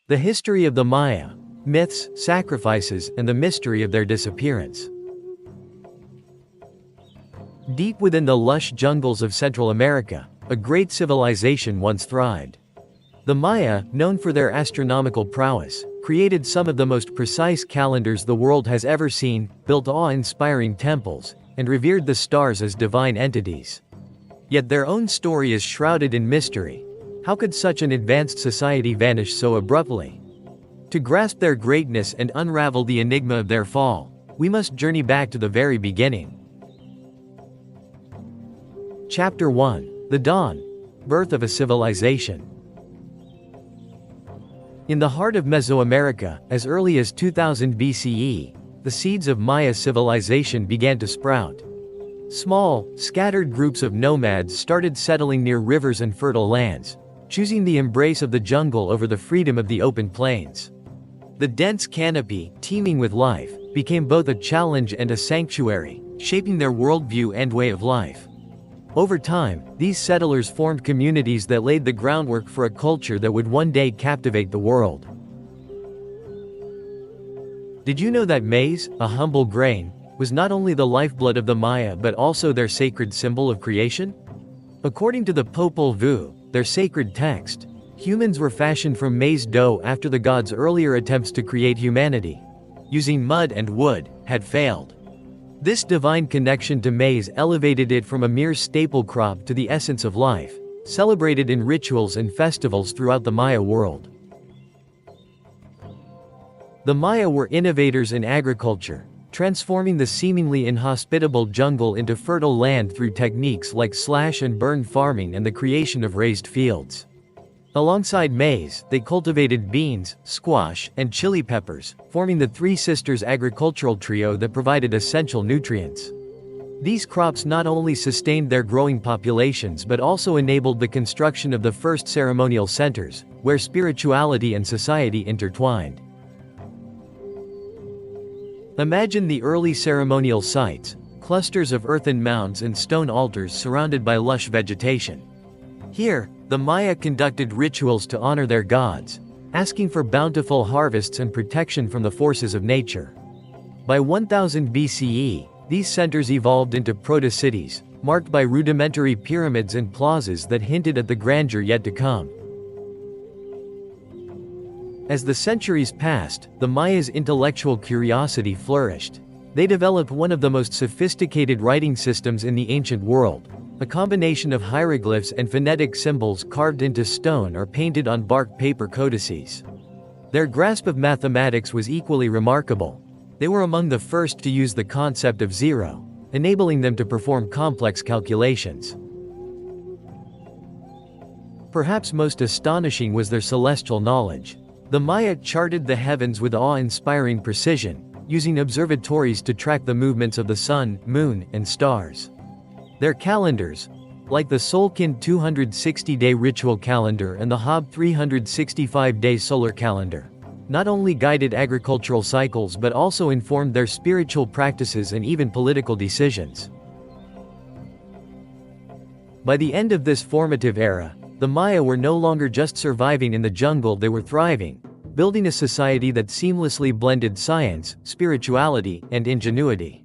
The history of the Maya, myths, sacrifices, and the mystery of their disappearance. Deep within the lush jungles of Central America, a great civilization once thrived. The Maya, known for their astronomical prowess, created some of the most precise calendars the world has ever seen, built awe-inspiring temples, and revered the stars as divine entities. Yet their own story is shrouded in mystery. How could such an advanced society vanish so abruptly? To grasp their greatness and unravel the enigma of their fall, we must journey back to the very beginning. Chapter 1: The Dawn. Birth of a Civilization. In the heart of Mesoamerica, as early as 2000 BCE, the seeds of Maya civilization began to sprout. Small, scattered groups of nomads started settling near rivers and fertile lands, choosing the embrace of the jungle over the freedom of the open plains. The dense canopy, teeming with life, became both a challenge and a sanctuary, shaping their worldview and way of life. Over time, these settlers formed communities that laid the groundwork for a culture that would one day captivate the world. Did you know that maize, a humble grain, was not only the lifeblood of the Maya but also their sacred symbol of creation? According to the Popol Vuh, their sacred text, humans were fashioned from maize dough after the gods' earlier attempts to create humanity, using mud and wood, had failed. This divine connection to maize elevated it from a mere staple crop to the essence of life, celebrated in rituals and festivals throughout the Maya world. The Maya were innovators in agriculture, transforming the seemingly inhospitable jungle into fertile land through techniques like slash-and-burn farming and the creation of raised fields. Alongside maize, they cultivated beans, squash, and chili peppers, forming the Three Sisters agricultural trio that provided essential nutrients. These crops not only sustained their growing populations but also enabled the construction of the first ceremonial centers, where spirituality and society intertwined. Imagine the early ceremonial sites, clusters of earthen mounds and stone altars surrounded by lush vegetation. Here, the Maya conducted rituals to honor their gods, asking for bountiful harvests and protection from the forces of nature. By 1000 BCE, these centers evolved into proto-cities, marked by rudimentary pyramids and plazas that hinted at the grandeur yet to come. As the centuries passed, the Maya's intellectual curiosity flourished. They developed one of the most sophisticated writing systems in the ancient world, a combination of hieroglyphs and phonetic symbols carved into stone or painted on bark paper codices. Their grasp of mathematics was equally remarkable. They were among the first to use the concept of zero, enabling them to perform complex calculations. Perhaps most astonishing was their celestial knowledge. The Maya charted the heavens with awe-inspiring precision, using observatories to track the movements of the sun, moon, and stars. Their calendars, like the Solkin 260-day ritual calendar and the Hob 365-day solar calendar, not only guided agricultural cycles but also informed their spiritual practices and even political decisions. By the end of this formative era, the Maya were no longer just surviving in the jungle, they were thriving, building a society that seamlessly blended science, spirituality, and ingenuity.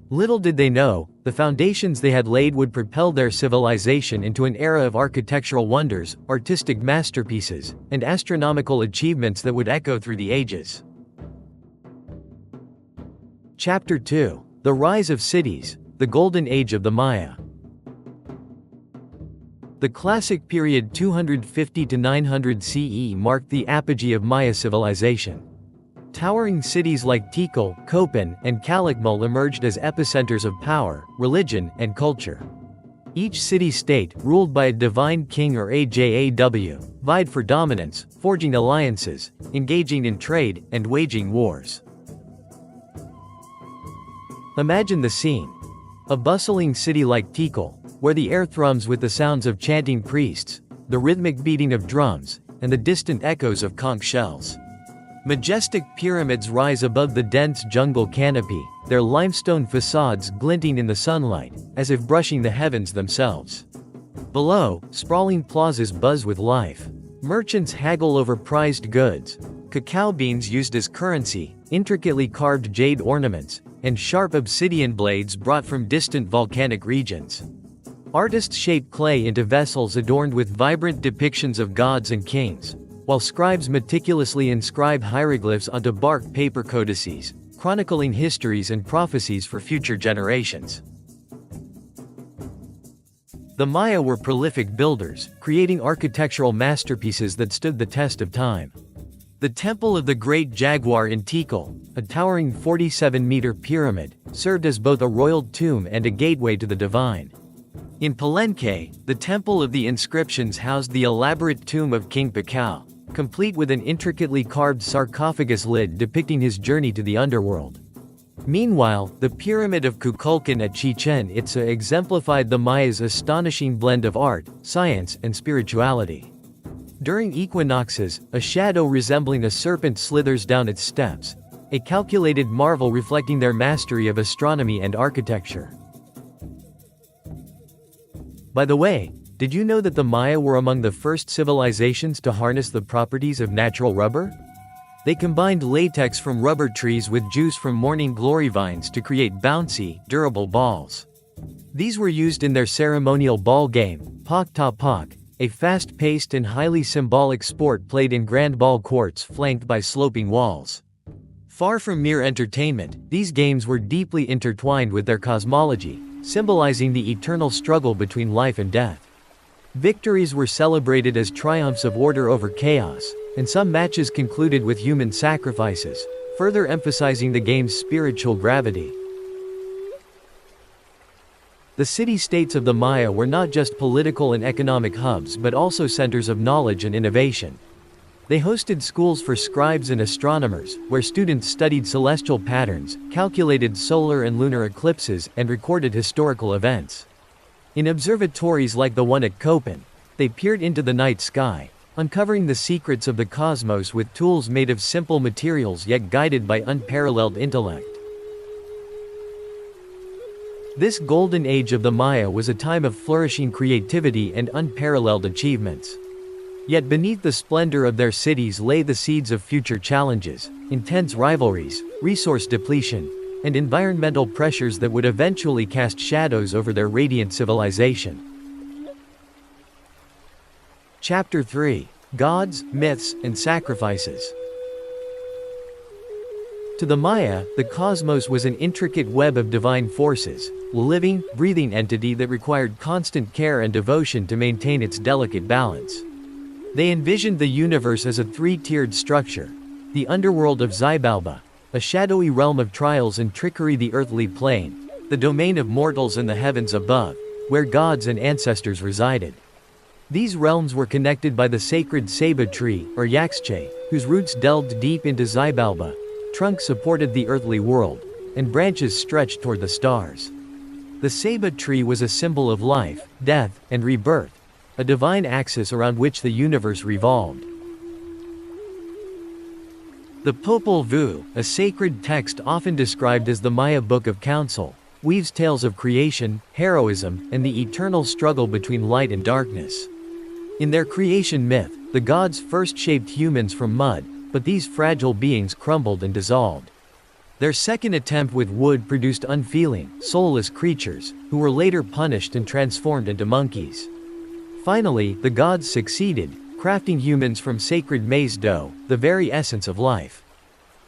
Little did they know, the foundations they had laid would propel their civilization into an era of architectural wonders, artistic masterpieces, and astronomical achievements that would echo through the ages. Chapter 2: The Rise of Cities, the Golden Age of the Maya. The classic period 250 to 900 CE marked the apogee of Maya civilization. Towering cities like Tikal, Copan, and Calakmul emerged as epicenters of power, religion, and culture. Each city-state, ruled by a divine king or AJAW, vied for dominance, forging alliances, engaging in trade, and waging wars. Imagine the scene. A bustling city like Tikal, where the air thrums with the sounds of chanting priests, the rhythmic beating of drums, and the distant echoes of conch shells. Majestic pyramids rise above the dense jungle canopy, their limestone facades glinting in the sunlight, as if brushing the heavens themselves. Below, sprawling plazas buzz with life. Merchants haggle over prized goods. Cacao beans used as currency, intricately carved jade ornaments, and sharp obsidian blades brought from distant volcanic regions. Artists shape clay into vessels adorned with vibrant depictions of gods and kings, while scribes meticulously inscribe hieroglyphs onto bark paper codices, chronicling histories and prophecies for future generations. The Maya were prolific builders, creating architectural masterpieces that stood the test of time. The Temple of the Great Jaguar in Tikal, a towering 47-meter pyramid, served as both a royal tomb and a gateway to the divine. In Palenque, the Temple of the Inscriptions housed the elaborate tomb of King Pakao, complete with an intricately carved sarcophagus lid depicting his journey to the underworld. Meanwhile, the Pyramid of Kukulkan at Chichen Itza exemplified the Maya's astonishing blend of art, science, and spirituality. During equinoxes, a shadow resembling a serpent slithers down its steps, a calculated marvel reflecting their mastery of astronomy and architecture. By the way, did you know that the Maya were among the first civilizations to harness the properties of natural rubber? They combined latex from rubber trees with juice from morning glory vines to create bouncy, durable balls. These were used in their ceremonial ball game, Pak Ta Pak, a fast-paced and highly symbolic sport played in grand ball courts flanked by sloping walls. Far from mere entertainment, these games were deeply intertwined with their cosmology, symbolizing the eternal struggle between life and death. Victories were celebrated as triumphs of order over chaos, and some matches concluded with human sacrifices, further emphasizing the game's spiritual gravity. The city-states of the Maya were not just political and economic hubs but also centers of knowledge and innovation. They hosted schools for scribes and astronomers, where students studied celestial patterns, calculated solar and lunar eclipses, and recorded historical events. In observatories like the one at Köppen, they peered into the night sky, uncovering the secrets of the cosmos with tools made of simple materials yet guided by unparalleled intellect. This golden age of the Maya was a time of flourishing creativity and unparalleled achievements. Yet beneath the splendor of their cities lay the seeds of future challenges, intense rivalries, resource depletion, and environmental pressures that would eventually cast shadows over their radiant civilization. Chapter 3: Gods, Myths, and Sacrifices. To the Maya, the cosmos was an intricate web of divine forces, a living, breathing entity that required constant care and devotion to maintain its delicate balance. They envisioned the universe as a three-tiered structure: the underworld of Xibalba, a shadowy realm of trials and trickery; the earthly plane, the domain of mortals; and the heavens above, where gods and ancestors resided. These realms were connected by the sacred Ceiba tree, or Yaxche, whose roots delved deep into Xibalba, trunk supported the earthly world, and branches stretched toward the stars. The Ceiba tree was a symbol of life, death, and rebirth, a divine axis around which the universe revolved. The Popol Vuh, a sacred text often described as the Maya Book of Counsel, weaves tales of creation, heroism, and the eternal struggle between light and darkness. In their creation myth, the gods first shaped humans from mud, but these fragile beings crumbled and dissolved. Their second attempt with wood produced unfeeling, soulless creatures, who were later punished and transformed into monkeys. Finally, the gods succeeded, crafting humans from sacred maize dough, the very essence of life.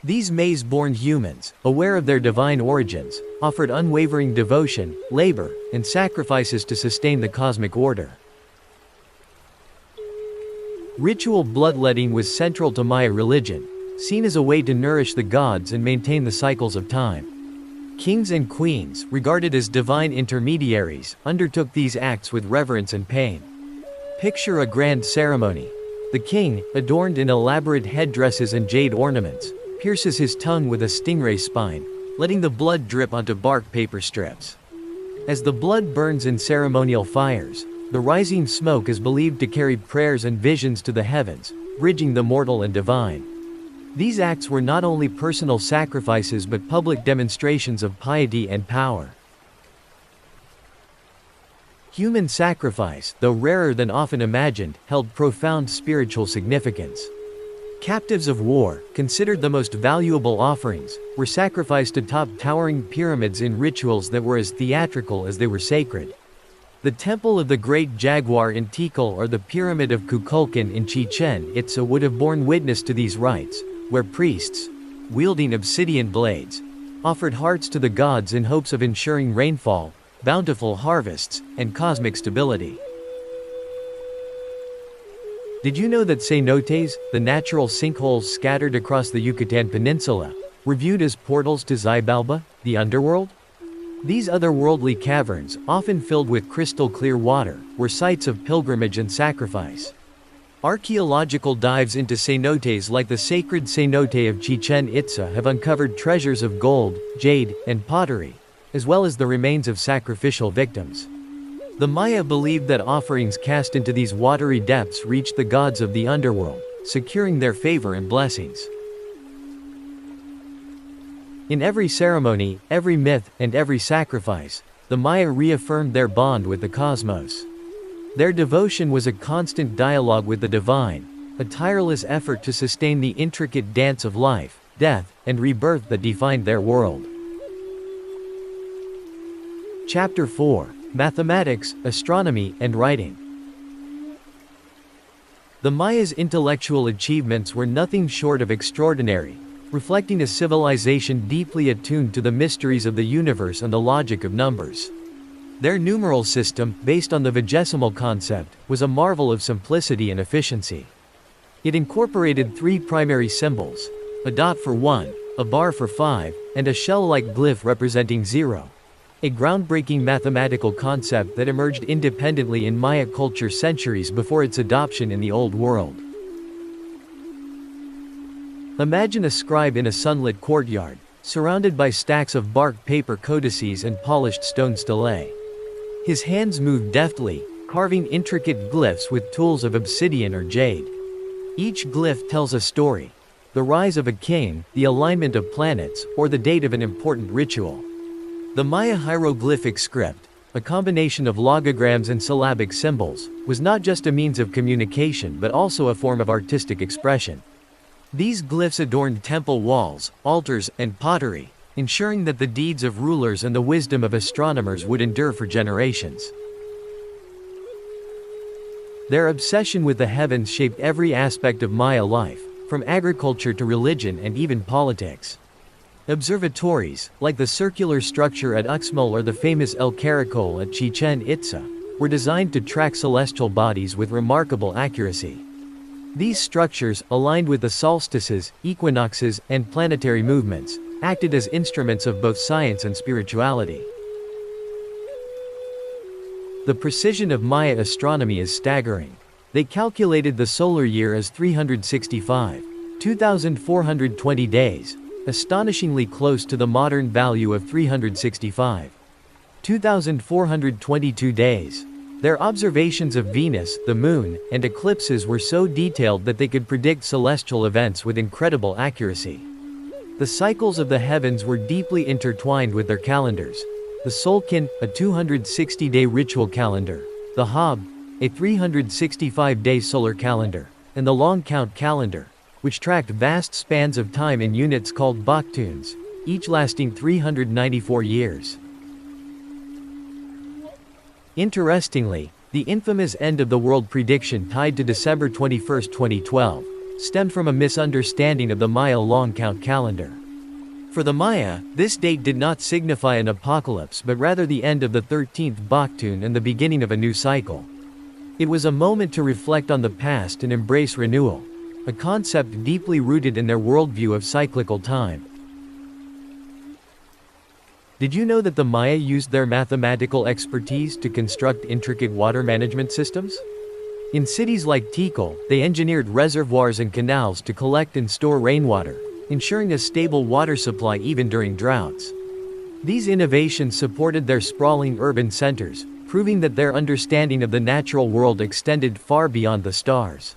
These maize-born humans, aware of their divine origins, offered unwavering devotion, labor, and sacrifices to sustain the cosmic order. Ritual bloodletting was central to Maya religion, seen as a way to nourish the gods and maintain the cycles of time. Kings and queens, regarded as divine intermediaries, undertook these acts with reverence and pain. Picture a grand ceremony. The king, adorned in elaborate headdresses and jade ornaments, pierces his tongue with a stingray spine, letting the blood drip onto bark paper strips. As the blood burns in ceremonial fires, the rising smoke is believed to carry prayers and visions to the heavens, bridging the mortal and divine. These acts were not only personal sacrifices but public demonstrations of piety and power. Human sacrifice, though rarer than often imagined, held profound spiritual significance. Captives of war, considered the most valuable offerings, were sacrificed atop towering pyramids in rituals that were as theatrical as they were sacred. The Temple of the Great Jaguar in Tikal or the Pyramid of Kukulkan in Chichen Itza would have borne witness to these rites, where priests, wielding obsidian blades, offered hearts to the gods in hopes of ensuring rainfall, bountiful harvests, and cosmic stability. Did you know that cenotes, the natural sinkholes scattered across the Yucatan Peninsula, were viewed as portals to Xibalba, the underworld? These otherworldly caverns, often filled with crystal-clear water, were sites of pilgrimage and sacrifice. Archaeological dives into cenotes like the sacred cenote of Chichen Itza have uncovered treasures of gold, jade, and pottery, as well as the remains of sacrificial victims. The Maya believed that offerings cast into these watery depths reached the gods of the underworld, securing their favor and blessings. In every ceremony, every myth, and every sacrifice, the Maya reaffirmed their bond with the cosmos. Their devotion was a constant dialogue with the divine, a tireless effort to sustain the intricate dance of life, death, and rebirth that defined their world. Chapter 4: Mathematics, Astronomy, and Writing. The Maya's intellectual achievements were nothing short of extraordinary, reflecting a civilization deeply attuned to the mysteries of the universe and the logic of numbers. Their numeral system, based on the vigesimal concept, was a marvel of simplicity and efficiency. It incorporated three primary symbols: a dot for 1, a bar for 5, and a shell-like glyph representing 0. A groundbreaking mathematical concept that emerged independently in Maya culture centuries before its adoption in the Old World. Imagine a scribe in a sunlit courtyard, surrounded by stacks of bark paper codices and polished stone stelae. His hands move deftly, carving intricate glyphs with tools of obsidian or jade. Each glyph tells a story: the rise of a king, the alignment of planets, or the date of an important ritual. The Maya hieroglyphic script, a combination of logograms and syllabic symbols, was not just a means of communication but also a form of artistic expression. These glyphs adorned temple walls, altars, and pottery, ensuring that the deeds of rulers and the wisdom of astronomers would endure for generations. Their obsession with the heavens shaped every aspect of Maya life, from agriculture to religion and even politics. Observatories, like the circular structure at Uxmal or the famous El Caracol at Chichen Itza, were designed to track celestial bodies with remarkable accuracy. These structures, aligned with the solstices, equinoxes, and planetary movements, acted as instruments of both science and spirituality. The precision of Maya astronomy is staggering. They calculated the solar year as 365, 2,420 days, astonishingly close to the modern value of 365, 2,422 days. Their observations of Venus, the Moon, and eclipses were so detailed that they could predict celestial events with incredible accuracy. The cycles of the heavens were deeply intertwined with their calendars: the Solkin, a 260-day ritual calendar; the Hab, a 365-day solar calendar; and the long count calendar, which tracked vast spans of time in units called baktuns, each lasting 394 years. Interestingly, the infamous end-of-the-world prediction tied to December 21, 2012, stemmed from a misunderstanding of the Maya long count calendar. For the Maya, this date did not signify an apocalypse but rather the end of the 13th baktun and the beginning of a new cycle. It was a moment to reflect on the past and embrace renewal, a concept deeply rooted in their worldview of cyclical time. Did you know that the Maya used their mathematical expertise to construct intricate water management systems? In cities like Tikal, they engineered reservoirs and canals to collect and store rainwater, ensuring a stable water supply even during droughts. These innovations supported their sprawling urban centers, proving that their understanding of the natural world extended far beyond the stars.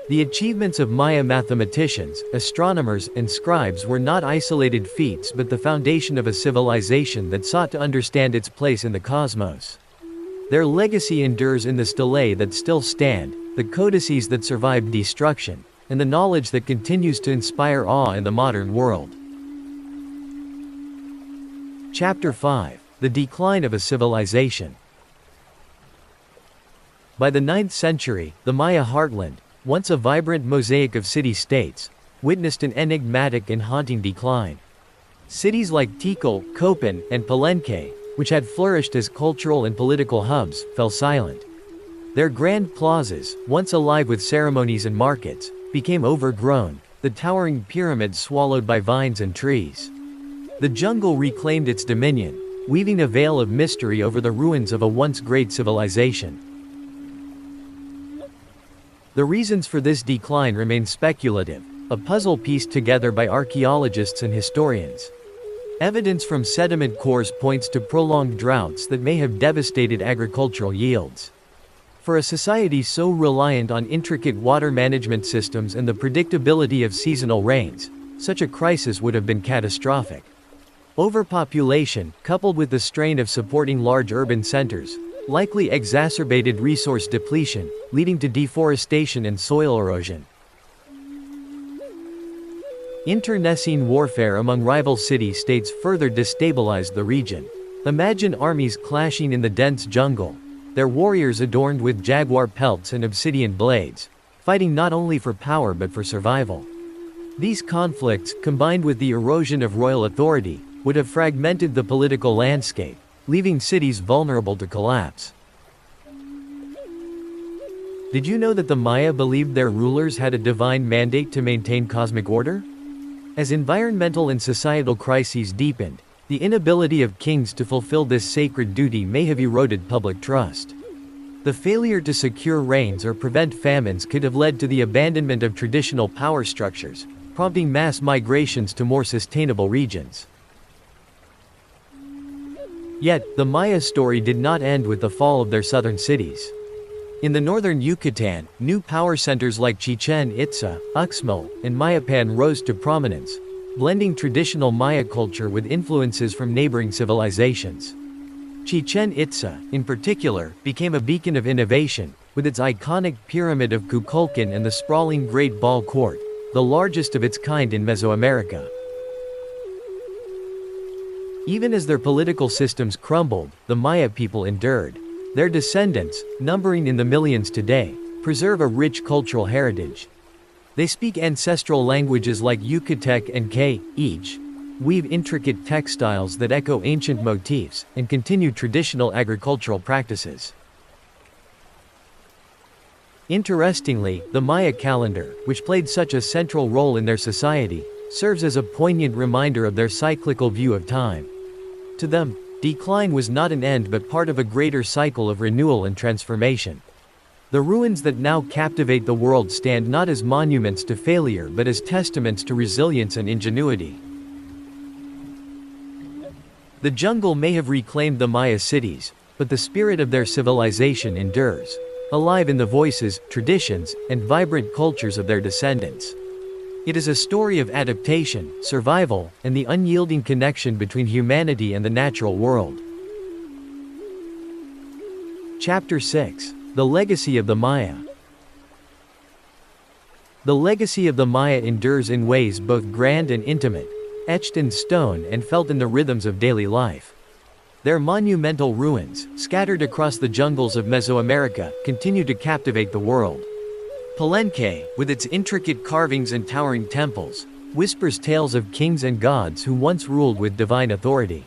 The achievements of Maya mathematicians, astronomers, and scribes were not isolated feats but the foundation of a civilization that sought to understand its place in the cosmos. Their legacy endures in the stelae that still stand, the codices that survived destruction, and the knowledge that continues to inspire awe in the modern world. Chapter 5: The Decline of a Civilization. By the 9th century, the Maya heartland, once a vibrant mosaic of city-states, witnessed an enigmatic and haunting decline. Cities like Tikal, Copan, and Palenque, which had flourished as cultural and political hubs, fell silent. Their grand plazas, once alive with ceremonies and markets, became overgrown, the towering pyramids swallowed by vines and trees. The jungle reclaimed its dominion, weaving a veil of mystery over the ruins of a once great civilization. The reasons for this decline remain speculative, a puzzle pieced together by archaeologists and historians. Evidence from sediment cores points to prolonged droughts that may have devastated agricultural yields. For a society so reliant on intricate water management systems and the predictability of seasonal rains, such a crisis would have been catastrophic. Overpopulation, coupled with the strain of supporting large urban centers, likely exacerbated resource depletion, leading to deforestation and soil erosion. Internecine warfare among rival city-states further destabilized the region. Imagine armies clashing in the dense jungle, their warriors adorned with jaguar pelts and obsidian blades, fighting not only for power but for survival. These conflicts, combined with the erosion of royal authority, would have fragmented the political landscape, leaving cities vulnerable to collapse. Did you know that the Maya believed their rulers had a divine mandate to maintain cosmic order? As environmental and societal crises deepened, the inability of kings to fulfill this sacred duty may have eroded public trust. The failure to secure rains or prevent famines could have led to the abandonment of traditional power structures, prompting mass migrations to more sustainable regions. Yet, the Maya story did not end with the fall of their southern cities. In the northern Yucatan, new power centers like Chichen Itza, Uxmal, and Mayapan rose to prominence, blending traditional Maya culture with influences from neighboring civilizations. Chichen Itza, in particular, became a beacon of innovation, with its iconic pyramid of Kukulkan and the sprawling Great Ball Court, the largest of its kind in Mesoamerica. Even as their political systems crumbled, the Maya people endured. Their descendants, numbering in the millions today, preserve a rich cultural heritage. They speak ancestral languages like Yucatec and K-Ich, weave intricate textiles that echo ancient motifs, and continue traditional agricultural practices. Interestingly, the Maya calendar, which played such a central role in their society, serves as a poignant reminder of their cyclical view of time. To them, decline was not an end but part of a greater cycle of renewal and transformation. The ruins that now captivate the world stand not as monuments to failure but as testaments to resilience and ingenuity. The jungle may have reclaimed the Maya cities, but the spirit of their civilization endures, alive in the voices, traditions, and vibrant cultures of their descendants. It is a story of adaptation, survival, and the unyielding connection between humanity and the natural world. Chapter 6: The Legacy of the Maya. The legacy of the Maya endures in ways both grand and intimate, etched in stone and felt in the rhythms of daily life. Their monumental ruins, scattered across the jungles of Mesoamerica, continue to captivate the world. Palenque, with its intricate carvings and towering temples, whispers tales of kings and gods who once ruled with divine authority.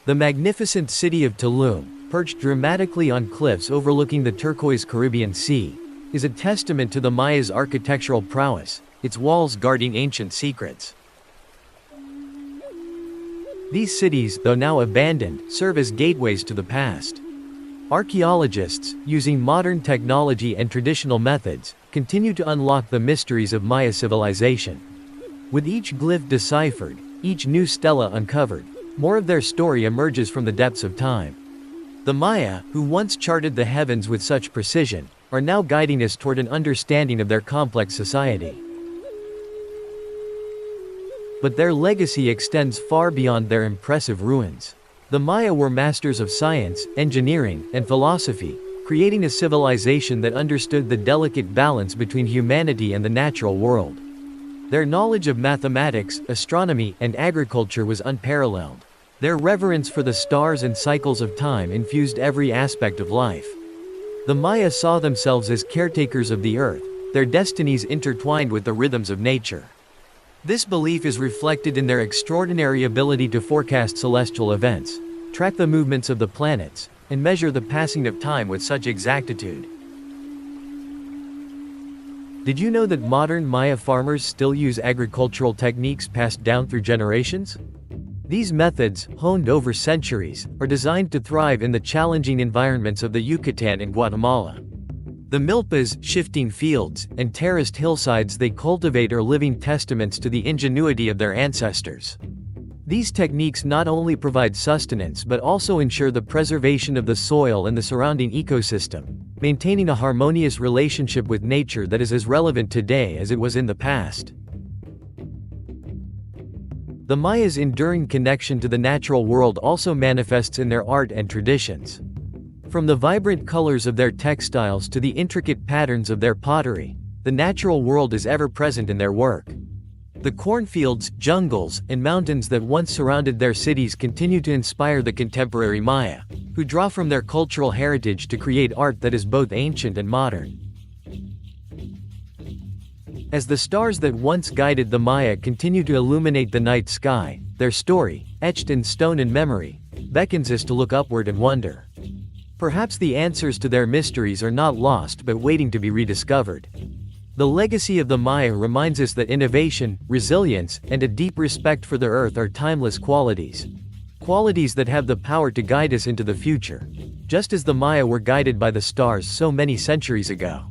The magnificent city of Tulum, perched dramatically on cliffs overlooking the turquoise Caribbean Sea, is a testament to the Maya's architectural prowess, its walls guarding ancient secrets. These cities, though now abandoned, serve as gateways to the past. Archaeologists, using modern technology and traditional methods, continue to unlock the mysteries of Maya civilization. With each glyph deciphered, each new stela uncovered, more of their story emerges from the depths of time. The Maya, who once charted the heavens with such precision, are now guiding us toward an understanding of their complex society. But their legacy extends far beyond their impressive ruins. The Maya were masters of science, engineering, and philosophy, creating a civilization that understood the delicate balance between humanity and the natural world. Their knowledge of mathematics, astronomy, and agriculture was unparalleled. Their reverence for the stars and cycles of time infused every aspect of life. The Maya saw themselves as caretakers of the earth, their destinies intertwined with the rhythms of nature. This belief is reflected in their extraordinary ability to forecast celestial events, track the movements of the planets, and measure the passing of time with such exactitude. Did you know that modern Maya farmers still use agricultural techniques passed down through generations? These methods, honed over centuries, are designed to thrive in the challenging environments of the Yucatan and Guatemala. The milpas, shifting fields, and terraced hillsides they cultivate are living testaments to the ingenuity of their ancestors. These techniques not only provide sustenance but also ensure the preservation of the soil and the surrounding ecosystem, maintaining a harmonious relationship with nature that is as relevant today as it was in the past. The Maya's enduring connection to the natural world also manifests in their art and traditions. From the vibrant colors of their textiles to the intricate patterns of their pottery, the natural world is ever present in their work. The cornfields, jungles, and mountains that once surrounded their cities continue to inspire the contemporary Maya, who draw from their cultural heritage to create art that is both ancient and modern. As the stars that once guided the Maya continue to illuminate the night sky, their story, etched in stone and memory, beckons us to look upward and wonder. Perhaps the answers to their mysteries are not lost but waiting to be rediscovered. The legacy of the Maya reminds us that innovation, resilience, and a deep respect for the earth are timeless qualities. Qualities that have the power to guide us into the future, just as the Maya were guided by the stars so many centuries ago.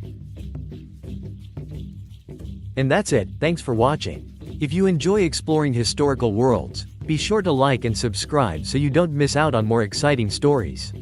And that's it, thanks for watching. If you enjoy exploring historical worlds, be sure to like and subscribe so you don't miss out on more exciting stories.